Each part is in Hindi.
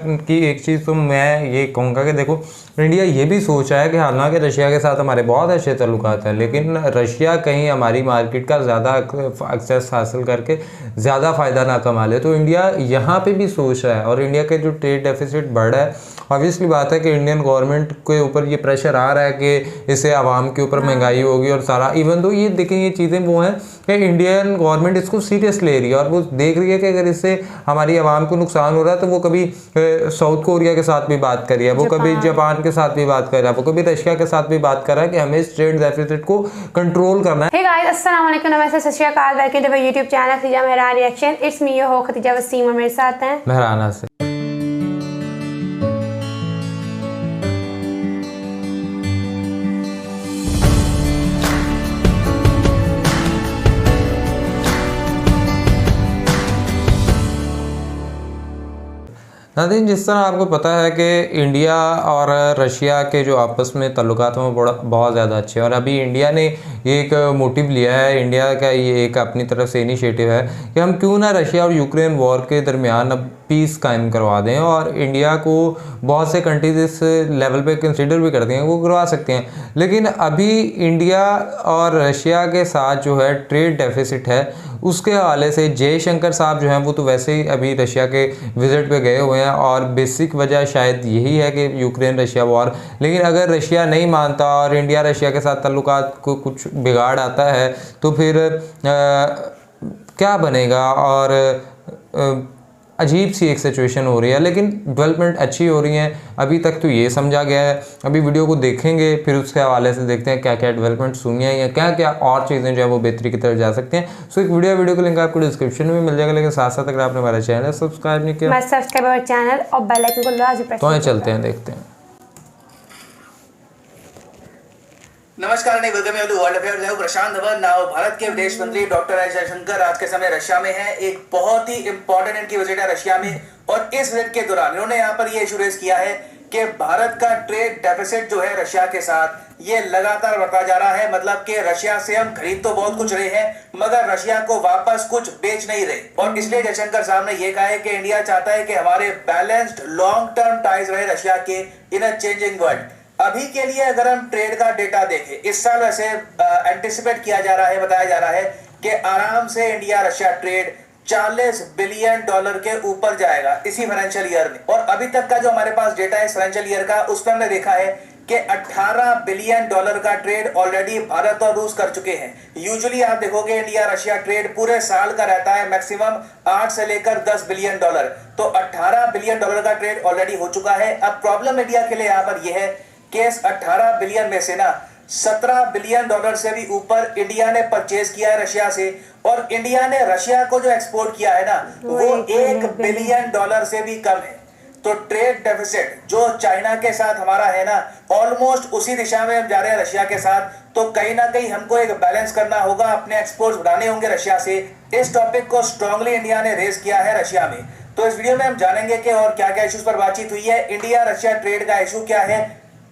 की एक चीज़ तो मैं ये कहूँगा कि देखो, इंडिया ये भी सोच रहा है कि हालांकि रशिया के साथ हमारे बहुत अच्छे ताल्लुकात हैं, लेकिन रशिया कहीं हमारी मार्केट का ज़्यादा एक्सेस हासिल करके ज़्यादा फ़ायदा ना कमा ले। तो इंडिया यहाँ पे भी सोच रहा है, और इंडिया के जो ट्रेड डेफिसिट बढ़ रहा है, ऑब्वियसली बात है कि इंडियन गवर्नमेंट के ऊपर ये प्रेशर आ रहा है कि इससे आवाम के ऊपर महंगाई होगी और सारा। इवन तो ये देखें, ये चीज़ें वो हैं कि इंडियन गवर्नमेंट इसको सीरियस ले रही है और वो देख रही है कि अगर इससे हमारी आवाम को नुकसान हो रहा है तो वो कभी साउथ कोरिया के साथ भी बात कर रही है, वो कभी जापान के साथ भी बात कर रहा है, वो कभी रशिया के साथ भी बात कर रहा है कि हमें इस ट्रेड डेफिसिट को कंट्रोल करना है। हे गाइस, अस्सलाम वालेकुम, नमस्ते, सत श्री अकाल, welcome to my YouTube channel Khatija Mehran reaction. It's me your हो खतीजा वसीम और मेरे साथ हैं मेहराना से। नाज़रीन, जिस तरह आपको पता है कि इंडिया और रशिया के जो आपस में ताल्लुकात हैं वो बहुत ज़्यादा अच्छे हैं, और अभी इंडिया ने ये एक मोटिव लिया है, इंडिया का ये एक अपनी तरफ से इनिशिएटिव है कि हम क्यों ना रशिया और यूक्रेन वॉर के दरमियान अब पीस कायम करवा दें। और इंडिया को बहुत से कंट्रीज इस लेवल पे कंसिडर भी करते हैं, वो करवा सकते हैं। लेकिन अभी इंडिया और रशिया के साथ जो है ट्रेड डेफिसिट है, उसके हवाले से जयशंकर साहब जो हैं वो तो वैसे ही अभी रशिया के विज़िट पे गए हुए हैं, और बेसिक वजह शायद यही है कि यूक्रेन रशिया वॉर। लेकिन अगर रशिया नहीं मानता और इंडिया रशिया के साथ ताल्लुकात को कुछ बिगाड़ आता है तो फिर क्या बनेगा, और अजीब सी एक सिचुएशन हो रही है। लेकिन डेवलपमेंट अच्छी हो रही है, अभी तक तो ये समझा गया है। अभी वीडियो को देखेंगे, फिर उसके हवाले से देखते हैं क्या क्या डेवलपमेंट सुनी है या क्या क्या और चीज़ें जो है वो बेहतरी की तरफ जा सकते हैं। सो एक वीडियो को लिंक आपको डिस्क्रिप्शन में मिल जाएगा। लेकिन साथ साथ अगर आपने हमारा चैनल सब्सक्राइब नहीं किया, सब्सक्राइब हमारा चैनल और बेल आइकन को लाजमी प्रेस तो चलते हैं, देखते हैं। नमस्कार, नहीं वेलकम टू वर्ल्ड अफेयर्स। मैं प्रशांत धवन। नाउ भारत के विदेश मंत्री डॉक्टर एस जयशंकर आज के समय रशिया में हैं। एक बहुत ही इंपॉर्टेंट इनकी विजिट है रशिया में, और इस विजिट के दौरान इन्होंने यहाँ पर ये इशू रेज किया है कि भारत का ट्रेड डेफिसिट जो है रशिया के साथ ये लगातार बढ़ता जा रहा है। मतलब कि रशिया से हम खरीद तो बहुत कुछ रहे हैं मगर रशिया को वापस कुछ बेच नहीं रहे, और इसलिए जयशंकर साहब ने ये कहा है कि इंडिया चाहता है कि हमारे बैलेंस्ड लॉन्ग टर्म टाइज रहे रशिया के इन अ चेंजिंग वर्ल्ड। अभी के लिए अगर हम ट्रेड का डेटा देखें, इस साल वैसे एंटिसिपेट किया जा रहा है, बताया जा रहा है कि आराम से इंडिया रशिया ट्रेड $40 बिलियन के ऊपर जाएगा इसी फाइनेंशियल ईयर में। और अभी तक का जो हमारे पास डेटा है इस फाइनेंशियल ईयर का, उस पर हमने देखा है कि $18 बिलियन का ट्रेड ऑलरेडी भारत और रूस कर चुके हैं। यूजुअली आप देखोगे इंडिया रशिया ट्रेड पूरे साल का रहता है मैक्सिमम 8 से लेकर $10 बिलियन, तो $18 बिलियन का ट्रेड ऑलरेडी हो चुका है। अब प्रॉब्लम इंडिया के लिए यहाँ पर यह है कि इस 18 बिलियन में से ना $17 बिलियन से भी ऊपर इंडिया ने परचेज किया है रशिया से, और इंडिया ने रशिया को जो एक्सपोर्ट किया है ना वो $1 बिलियन से भी कम है। तो ट्रेड डेफिसिट जो चाइना के साथ हमारा है ना, ऑलमोस्ट उसी दिशा में हम जा रहे हैं रशिया के साथ। तो कहीं ना कहीं हमको एक बैलेंस करना होगा, अपने एक्सपोर्ट्स बढ़ाने होंगे रशिया से। इस टॉपिक को स्ट्रांगली इंडिया ने रेज किया है रशिया में। तो इस वीडियो में हम जानेंगे कि और क्या क्या इश्यूज पर बातचीत हुई है, इंडिया रशिया ट्रेड का इशू क्या है,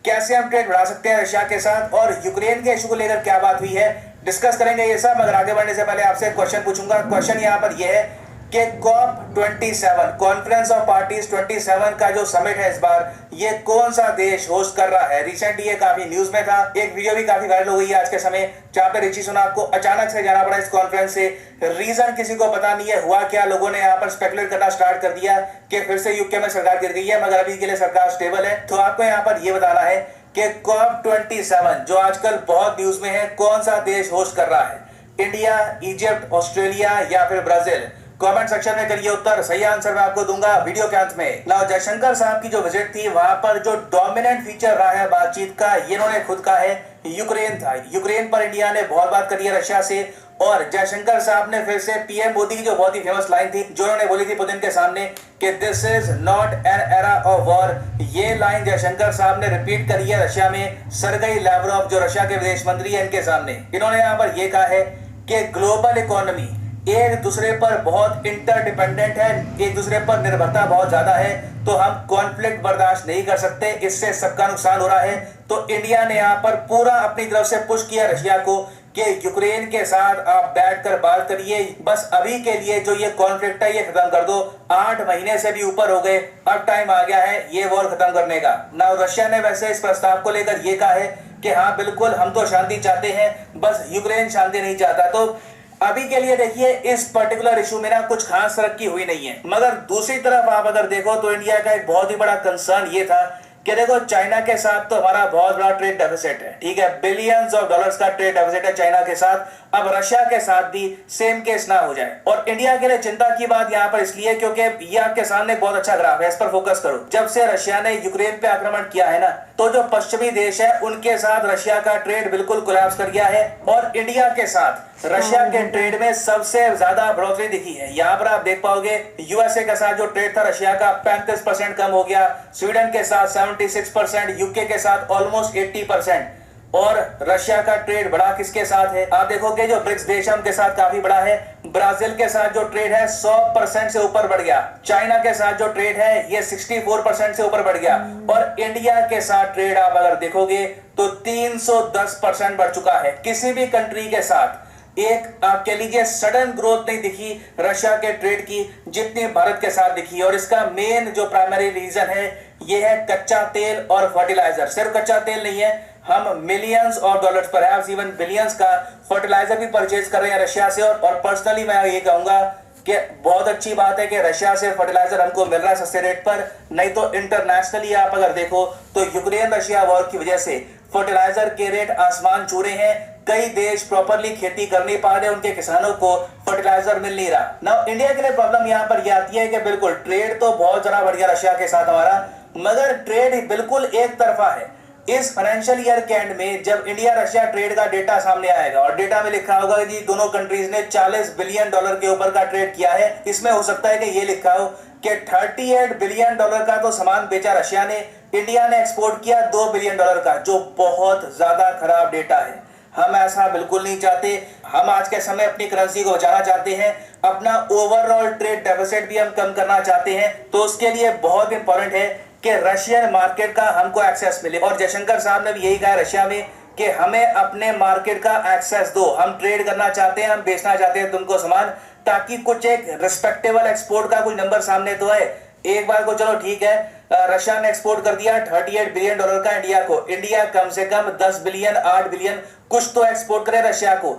कैसे हम ट्रेड बढ़ा सकते हैं रशिया के साथ, और यूक्रेन के इशू को लेकर क्या बात हुई है, डिस्कस करेंगे ये सब। मगर आगे बढ़ने से पहले आपसे क्वेश्चन पूछूंगा। क्वेश्चन यहाँ पर यह है कि COP27 कॉन्फ्रेंस ऑफ पार्टीज 27 का जो समिट है इस बार, ये कौन सा देश होस्ट कर रहा है। रिसेंटली ये काफी न्यूज में था, एक वीडियो भी काफी वायरल हो गई है आज के समय, जहां पे ऋषि सुनक को अचानक से जाना पड़ा इस कॉन्फ्रेंस से। रीजन किसी को पता नहीं है, हुआ क्या, लोगों ने यहाँ पर स्पेकुलेट करना स्टार्ट कर दिया कि फिर से यूके में सरकार गिर गई है, मगर अभी के लिए सरकार स्टेबल है। तो आपको यहाँ पर यह बताना है कि COP27 जो आजकल बहुत न्यूज में है, कौन सा देश होस्ट कर रहा है, इंडिया, इजिप्ट, ऑस्ट्रेलिया या फिर ब्राजील। कमेंट सेक्शन में करिए उत्तर, सही आंसर मैं आपको दूंगा वीडियो के अंत में। नाउ जयशंकर साहब की जो विजिट थी, वहां पर जो डोमिनेंट फीचर रहा है बातचीत का, ये इन्होंने खुद कहा है, यूक्रेन था। यूक्रेन पर इंडिया ने बहुत बात करी है रशिया से, और जयशंकर साहब ने फिर से पीएम मोदी की जो बहुत ही फेमस लाइन थी जो उन्होंने बोली थी पुतिन के सामने कि this is not an era of war, ये लाइन जयशंकर साहब ने रिपीट करी है रशिया में सरगेई लैवरोव जो रशिया के विदेश मंत्री है इनके सामने। इन्होंने यहाँ पर यह कहा है कि ग्लोबल इकोनॉमी एक दूसरे पर बहुत इंटरडिपेंडेंट है, एक दूसरे पर निर्भरता बहुत ज्यादा है, तो हम कॉन्फ्लिक्ट बर्दाश्त नहीं कर सकते, इससे सबका नुकसान हो रहा है। तो इंडिया ने यहाँ पर पूरा अपनी तरफ से पुश किया रशिया को कि यूक्रेन के साथ आप बैठकर बात करिए, बस अभी के लिए जो ये कॉन्फ्लिक्ट है ये खत्म कर दो। 8 महीने से भी ऊपर हो गए, अब टाइम आ गया है ये वॉर खत्म करने का। ना रशिया ने वैसे इस प्रस्ताव को लेकर ये कहा है कि हाँ बिल्कुल हम तो शांति चाहते हैं, बस यूक्रेन शांति नहीं चाहता। तो अभी के लिए देखिए इस पर्टिकुलर इशू में ना कुछ खास तरक्की हुई नहीं है। मगर दूसरी तरफ आप अगर देखो तो इंडिया का एक बहुत ही बड़ा कंसर्न ये था कि देखो चाइना के साथ तो हमारा बहुत बड़ा ट्रेड डेफिसिट है, ठीक है, बिलियंस ऑफ डॉलर्स का ट्रेड डेफिसिट है चाइना के साथ। अब रशिया के साथ भी सेम केस ना हो जाए। और इंडिया के लिए चिंता की बात यहाँ पर इसलिए क्योंकि ये आपके सामने बहुत अच्छा ग्राफ है, इस पर फोकस करो। जब से रशिया ने यूक्रेन पे आक्रमण किया है ना, तो जो पश्चिमी देश है उनके साथ रशिया का ट्रेड बिल्कुल कोलैप्स कर गया है और इंडिया के साथ रशिया के ट्रेड में सबसे ज्यादा बढ़ोतरी दिखी है। यहाँ पर आप देख पाओगे यूएसए के साथ जो ट्रेड था रशिया का 35% कम हो गया, स्वीडन के साथ 76%, यूके के साथ ऑलमोस्ट 80%। और रशिया का ट्रेड बढ़ा किसके साथ है? आप देखोगे जो ब्रिक्स देश है उनके साथ काफी बड़ा है। ब्राजील के साथ जो ट्रेड है 100% से ऊपर बढ़ गया। चाइना के साथ जो ट्रेड है ये 64% से ऊपर बढ़ गया। और इंडिया के साथ ट्रेड आप अगर देखोगे तो 310% बढ़ चुका है। किसी भी कंट्री के साथ एक आप कह लीजिए सडन ग्रोथ नहीं दिखी रशिया के ट्रेड की जितनी भारत के साथ दिखी। और इसका मेन जो प्राइमरी रीजन है ये है कच्चा तेल और फर्टिलाइजर। सिर्फ कच्चा तेल नहीं है, हम millions of dollars perhaps even billions का फर्टिलाइजर भी परचेज कर रहे हैं रशिया से। और पर्सनली मैं ये कहूंगा कि बहुत अच्छी बात है कि रशिया से फर्टिलाइजर हमको मिल रहा है सस्ते रेट पर। नहीं तो इंटरनेशनली आप अगर देखो तो यूक्रेन रशिया वॉर की वजह से फर्टिलाइजर के रेट आसमान छू रहे हैं। कई देश प्रॉपरली खेती कर नहीं पा रहे, उनके किसानों को फर्टिलाइजर मिल नहीं रहा। ना इंडिया के लिए प्रॉब्लम यहाँ पर यह आती है कि बिल्कुल ट्रेड तो बहुत ज्यादा बढ़ गया रशिया के साथ हमारा, मगर ट्रेड बिल्कुल एक तरफा है। इस फाइनेंशियल ईयर के एंड में जब इंडिया रशिया ट्रेड का डेटा सामने आएगा और डेटा में लिखा होगा कि दोनों कंट्रीज ने 40 बिलियन डॉलर के ऊपर का ट्रेड किया है, इसमें हो सकता है कि ये लिखा हो कि 38 बिलियन डॉलर का तो सामान बेचा रशिया ने, इंडिया ने एक्सपोर्ट किया 2 बिलियन डॉलर का, जो बहुत ज्यादा खराब डेटा है। हम ऐसा बिल्कुल नहीं चाहते। हम आज के समय अपनी करेंसी को बचाना चाहते हैं, अपना ओवरऑल ट्रेड डेफिसिट भी हम कम करना चाहते हैं। तो उसके लिए बहुत इंपॉर्टेंट है कि रशियन मार्केट का हमको एक्सेस मिले। और जयशंकर साहब ने भी यही कहा रशिया में कि हमें अपने मार्केट का एक्सेस दो, हम ट्रेड करना चाहते हैं, हम बेचना चाहते हैं तुमको सामान, ताकि कुछ एक रिस्पेक्टेबल एक्सपोर्ट का कुछ नंबर सामने तो है। एक बार को चलो ठीक है, रशिया ने एक्सपोर्ट कर दिया 38 बिलियन डॉलर का इंडिया को, इंडिया कम से कम 10 बिलियन 8 बिलियन कुछ तो एक्सपोर्ट करे रशिया को।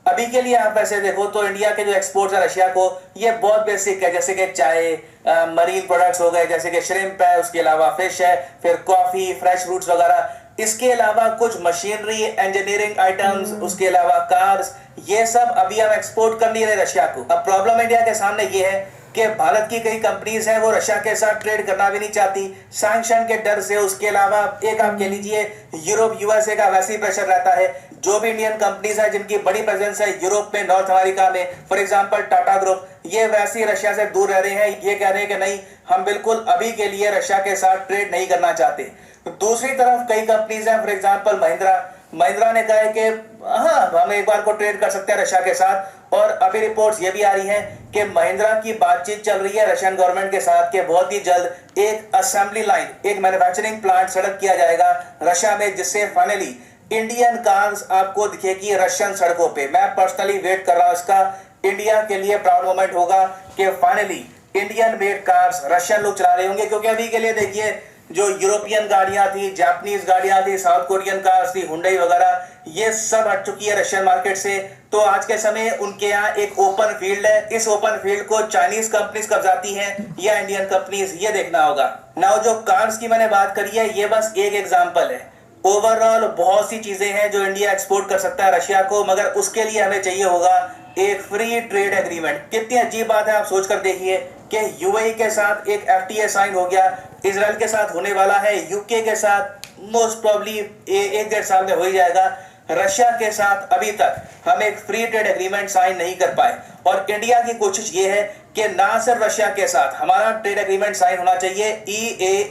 अभी के लिए आप वैसे देखो तो इंडिया के जो एक्सपोर्ट है रशिया को ये बहुत बेसिक है, जैसे कि चाय, मरीन प्रोडक्ट्स हो गए, जैसे कि श्रिम्प है, उसके अलावा फिश है, फिर कॉफी, फ्रेश फ्रूट्स वगैरह। इसके अलावा कुछ मशीनरी, इंजीनियरिंग आइटम्स, उसके अलावा कार्स, ये सब अभी हम एक्सपोर्ट कर नहीं रहे रशिया को। अब प्रॉब्लम इंडिया के सामने ये है कि भारत की कई कंपनीज हैं वो रशिया के साथ ट्रेड करना भी नहीं चाहती सैंक्शन के डर से। उसके अलावा एक आप कह लीजिए यूरोप यूएसए का वैसे ही प्रेशर रहता है। जो भी इंडियन कंपनीज है जिनकी बड़ी प्रेजेंस है यूरोप में, नॉर्थ अमेरिका में, फॉर एग्जांपल टाटा ग्रुप, ये वैसे ही रशिया से दूर रह रहे हैं। ये कह रहे हैं कि नहीं, हम बिल्कुल अभी के लिए रशिया के साथ ट्रेड नहीं करना चाहते। दूसरी तरफ कई कंपनीज हैं, फॉर एग्जांपल महिंद्रा ने कहा है कि हाँ हम एक बार को ट्रेड कर सकते हैं रशिया के साथ। और अभी रिपोर्ट्स ये भी आ रही हैं कि महिंद्रा की बातचीत चल रही है रशियन गवर्नमेंट के साथ कि बहुत ही जल्द एक असेंबली लाइन, एक मैन्युफैक्चरिंग प्लांट सेटअप किया जाएगा रशिया में, जिससे फाइनली इंडियन कार्स आपको दिखेगी रशियन सड़कों पे। मैं पर्सनली वेट कर रहा हूं इसका। इंडिया के लिए प्राउड मोमेंट होगा कि finally Indian made cars Russian लोग चला रहे होंगे। क्योंकि अभी के लिए देखिए जो यूरोपियन गाड़ियां थी, जापानीज गाड़ियां थी, साउथ कोरियन कार्स थी, हुंडई वगैरह, ये सब हट चुकी है रशियन मार्केट से। तो आज के समय उनके यहाँ एक ओपन फील्ड है। इस ओपन फील्ड को चाइनीज कंपनीज कब्जाती हैं या इंडियन कंपनीज, ये देखना होगा। नाउ जो कार्स की मैंने बात करी है ये बस एक एग्जांपल है। ओवरऑल बहुत सी चीजें हैं जो इंडिया एक्सपोर्ट कर सकता है रशिया को, मगर उसके लिए हमें चाहिए होगा एक फ्री ट्रेड एग्रीमेंट। कितनी अजीब बात है, आप सोच कर देखिए कि यूएई के साथ एक एफटीए साइन हो गया, इजराइल के साथ होने वाला है, यूके के साथ मोस्ट प्रॉब्ली 1-1.5 साल में हो ही जाएगा। रशिया के साथ अभी तक हम एक फ्री ट्रेड एग्रीमेंट साइन नहीं कर पाए। और इंडिया की कोशिश ये है कि ना सिर्फ रशिया के साथ हमारा ट्रेड एग्रीमेंट साइन होना चाहिए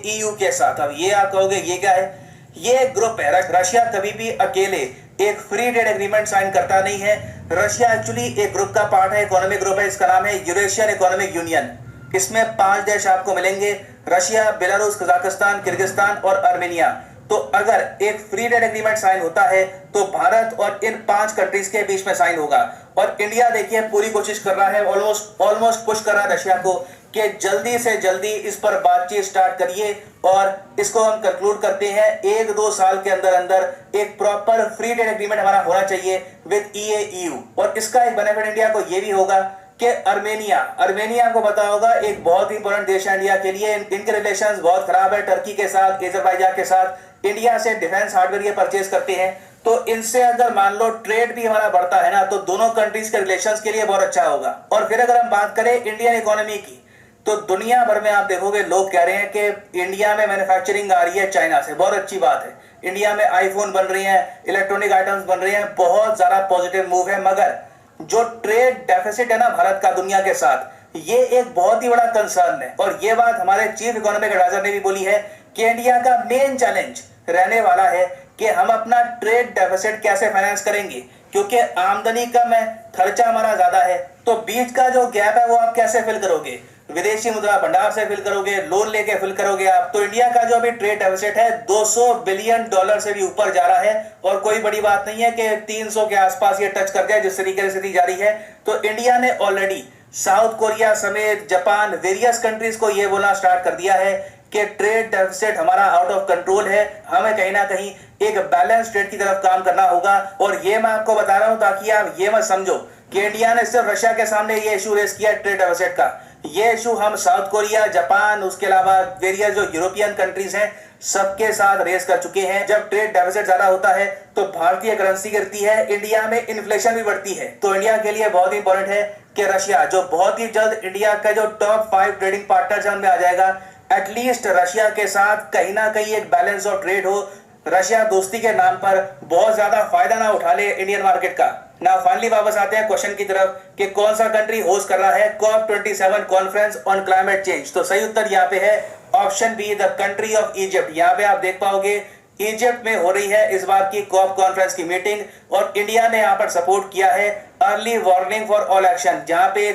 ईयू के साथ। अब ये आप कहोगे ये क्या है? ये एक ग्रुप है। रशिया कभी भी अकेले एक फ्री ट्रेड एग्रीमेंट साइन करता नहीं है। रशिया एक्चुअली एक ग्रुप का पार्ट है, इकोनॉमिक ग्रुप है, इसका नाम है यूरेशियन इकोनॉमिक यूनियन। इसमें 5 देश आपको मिलेंगे, रशिया, बेलारूस, कजाकिस्तान, किर्गिस्तान और आर्मेनिया। तो अगर एक फ्री ट्रेड एग्रीमेंट साइन होता है तो भारत और इन 5 कंट्रीज के बीच में साइन होगा। और इंडिया देखिए पूरी कोशिश कर रहा है, ऑलमोस्ट पुश कर रहा है रशिया को कि जल्दी से जल्दी इस पर बातचीत स्टार्ट करिए और इसको हम कंक्लूड करते हैं 1-2 साल के अंदर अंदर एक प्रॉपर फ्री ट्रेड एग्रीमेंट हमारा होना चाहिए विद EU। और इसका एक बेनिफिट इंडिया को ये भी होगा कि अर्मेनिया को पता होगा एक बहुत ही इंपॉर्टेंट देश है इंडिया के लिए। इनके रिलेशंस बहुत खराब है टर्की के साथ, अजरबैजान के साथ। इंडिया से डिफेंस हार्डवेयर ये परचेज करते हैं, तो इनसे अगर मान लो ट्रेड भी हमारा बढ़ता है ना, तो दोनों कंट्रीज के रिलेशंस के लिए बहुत अच्छा होगा। और फिर अगर हम बात करें इंडियन इकोनॉमी की, तो दुनिया भर में आप देखोगे लोग कह रहे हैं कि इंडिया में मैन्युफैक्चरिंग आ रही है चाइना से, बहुत अच्छी बात है। इंडिया में आईफोन बन रही हैं, इलेक्ट्रॉनिक आइटम्स बन रहे हैं, बहुत ज्यादा पॉजिटिव मूव है। मगर जो ट्रेड डेफिसिट है ना भारत का दुनिया के साथ, ये एक बहुत ही बड़ा कंसर्न है। और ये बात हमारे चीफ इकोनॉमिक एडवाइजर ने भी बोली है कि इंडिया का मेन चैलेंज रहने वाला है कि हम अपना ट्रेड डेफिसिट कैसे फाइनेंस करेंगे, क्योंकि आमदनी कम है, खर्चा हमारा ज्यादा है। तो बीच का जो गैप है वो आप कैसे फिल करोगे? विदेशी मुद्रा भंडार से फिल करोगे, लोन लेके फिल करोगे आप? तो इंडिया का जो अभी ट्रेड डेफिसिट है $200 बिलियन से भी ऊपर जा रहा है। और कोई बड़ी बात नहीं है कि 300 के आसपास ये टच कर जाए जिस तरीके से स्थिति जारी है। तो इंडिया ने ऑलरेडी साउथ कोरिया समेत जापान, वेरियस कंट्रीज को ये बोलना स्टार्ट कर दिया है कि ट्रेड डेफिसिट हमारा आउट ऑफ कंट्रोल है, हमें कहीं ना कहीं एक बैलेंस ट्रेड की तरफ काम करना होगा। और ये मैं आपको बता रहा हूं ताकि आप ये मत समझो कि इंडिया ने सिर्फ रशिया के सामने ये इशू रेस किया ट्रेड डेफिसिट का। ये इशू हम साउथ कोरिया, जापान, उसके अलावा वेरियस जो यूरोपियन कंट्रीज हैं सबके साथ रेस कर चुके हैं। जब ट्रेड डेफिसिट ज्यादा होता है तो भारतीय करेंसी गिरती है, इंडिया में इन्फ्लेशन भी बढ़ती है। तो इंडिया के लिए बहुत इंपॉर्टेंट है कि रशिया, जो बहुत ही जल्द इंडिया का जो टॉप 5 ट्रेडिंग पार्टनर्स है उनमें आ जाएगा, एटलीस्ट रशिया के साथ कहीं ना कहीं एक बैलेंस ऑफ ट्रेड हो। रशिया दोस्ती के नाम पर बहुत ज्यादा फायदा ना उठा ले इंडियन मार्केट का। ना फाइनली वापस आते हैं क्वेश्चन की तरफ कि कौन सा कंट्री होस्ट कर रहा है COP27 conference on climate change. तो सही उत्तर यहाँ पे है option B, the country of Egypt. यहाँ पे आप देख पाओगे इजिप्ट में हो रही है इस बार की COP कॉन्फ्रेंस की मीटिंग, और इंडिया ने यहाँ पर सपोर्ट किया है early warning for all action, जहाँ पे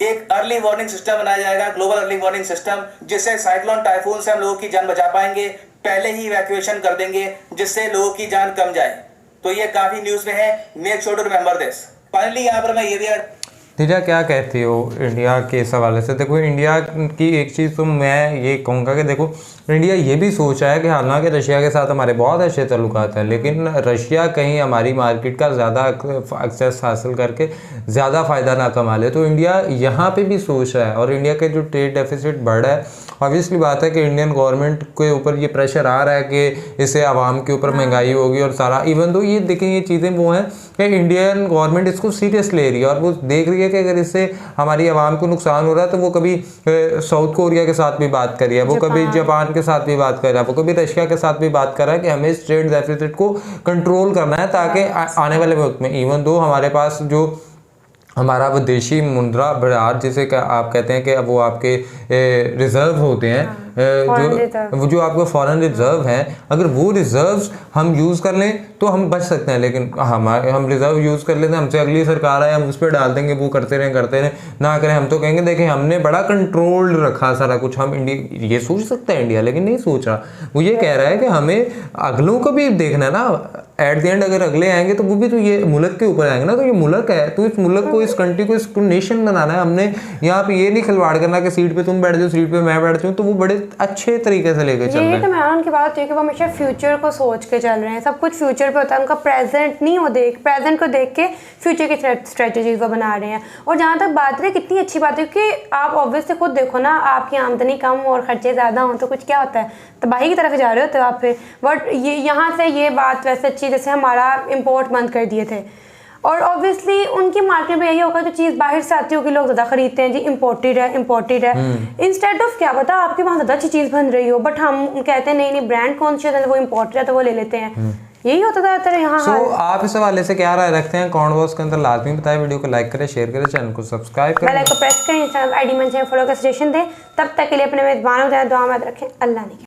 एक अर्ली वार्निंग सिस्टम बनाया जाएगा, ग्लोबल अर्ली वार्निंग सिस्टम, जिससे साइक्लोन टाइफून से हम लोगों की जान बचा पाएंगे, पहले ही इवैक्यूएशन कर देंगे जिससे लोगों की जान कम जाए। तो ये काफी न्यूज में है, make sure to remember this. Finally यहाँ पर मैं ये भी तीजा क्या कहती हो इंडिया के इस हवाले से? देखो इंडिया की एक चीज़ तो मैं ये कहूँगा कि देखो इंडिया ये भी सोच रहा है कि हालांकि रशिया के साथ हमारे बहुत अच्छे ताल्लुकात हैं, लेकिन रशिया कहीं हमारी मार्केट का ज़्यादा एक्सेस हासिल करके ज़्यादा फ़ायदा ना कमा ले। तो इंडिया यहाँ पे भी सोच रहा है, और इंडिया के जो ट्रेड डेफिसिट बढ़ रहा है, ऑब्वियसली बात है कि इंडियन गवर्नमेंट के ऊपर ये प्रेशर आ रहा है कि इससे आवाम के ऊपर महंगाई होगी और सारा। इवन तो ये देखें ये चीज़ें वो हैं कि इंडियन गवर्नमेंट इसको सीरियस ले रही है और वो देख रही है कि अगर इससे हमारी आवाम को नुकसान हो रहा है तो वो कभी साउथ कोरिया के साथ भी बात कर रही है, वो कभी जापान के साथ भी बात कर रहा है, वो कभी रशिया के साथ भी बात कर रहा है कि हमें इस ट्रेड डेफिसिट को कंट्रोल करना है ताकि आने वाले वक्त में इवन दो हमारे पास जो हमारा विदेशी मुद्रा बाजार जिसे आप कहते हैं कि वो आपके रिजर्व होते हैं, जो आपका फॉरेन रिजर्व हैं, अगर वो रिजर्व्स हम यूज़ कर लें तो हम बच सकते हैं। लेकिन हम रिजर्व यूज़ कर लेते हैं, हमसे अगली सरकार आए हम उस पर डाल देंगे, वो करते रहें ना करें। हम तो कहेंगे देखें हमने बड़ा कंट्रोल रखा सारा कुछ। हम इंडिया ये सोच सकता है इंडिया, लेकिन नहीं सोच रहा। वो ये कह रहा है कि हमें अगलों को भी देखना है ना, एट द एंड अगर अगले आएंगे तो वो भी तो ये मुल्क के ऊपर आएंगे ना। तो ये मुल्क है, तो इस मुल्क को, इस कंट्री को, इसको नेशन बनाना है। हमने यहाँ पे ये नहीं खिलवाड़ करना कि सीट पे तुम बैठ जाओ, सीट पे मैं बैठ जाऊँ। तो वो बड़े अच्छे तरीके से लेके चल रहे हैं। तो मैं उनकी बात है कि वो हमेशा फ्यूचर को सोच के चल रहे हैं, सब कुछ फ्यूचर पे होता है, उनका प्रेजेंट नहीं, वो प्रेजेंट को देख के फ्यूचर की स्ट्रेटजीज वो बना रहे हैं। और जहाँ तक बात है कितनी अच्छी बात है कि आप ऑब्वियसली खुद देखो ना, आपकी आमदनी कम और खर्चे ज़्यादा हों तो कुछ क्या होता है, तबाही की तरफ जा रहे होते हो आप फिर। बट ये यहाँ से ये बात वैसे अच्छी, जैसे हमारा इंपोर्ट बंद कर दिए थे, और ऑब्वियसली उनकी मार्केट में यही होगा जो चीज़ बाहर से आती होगी लोग ज़्यादा खरीदते हैं जी, इम्पोर्टेड है इंस्टेड ऑफ क्या पता आपके वहाँ ज़्यादा अच्छी चीज़ बन रही हो, बट हम कहते हैं नहीं ब्रांड कॉन्शियस है, वो इम्पोर्टेड है तो वो ले लेते हैं। यही होता ज़्यादातर यहाँ। आप इस हवाले से क्या राय रखते हैं कमेंट बॉक्स के अंदर लाजमी बताएं। वीडियो को लाइक करें, शेयर करें, चैनल को सब्सक्राइब करें, बेल आइकन को प्रेस करें, इंस्टाग्राम आईडी में फॉलो का सजेशन दें। तब तक के लिए अपने मेजबानों को दुआ में रखें। अल्लाह ने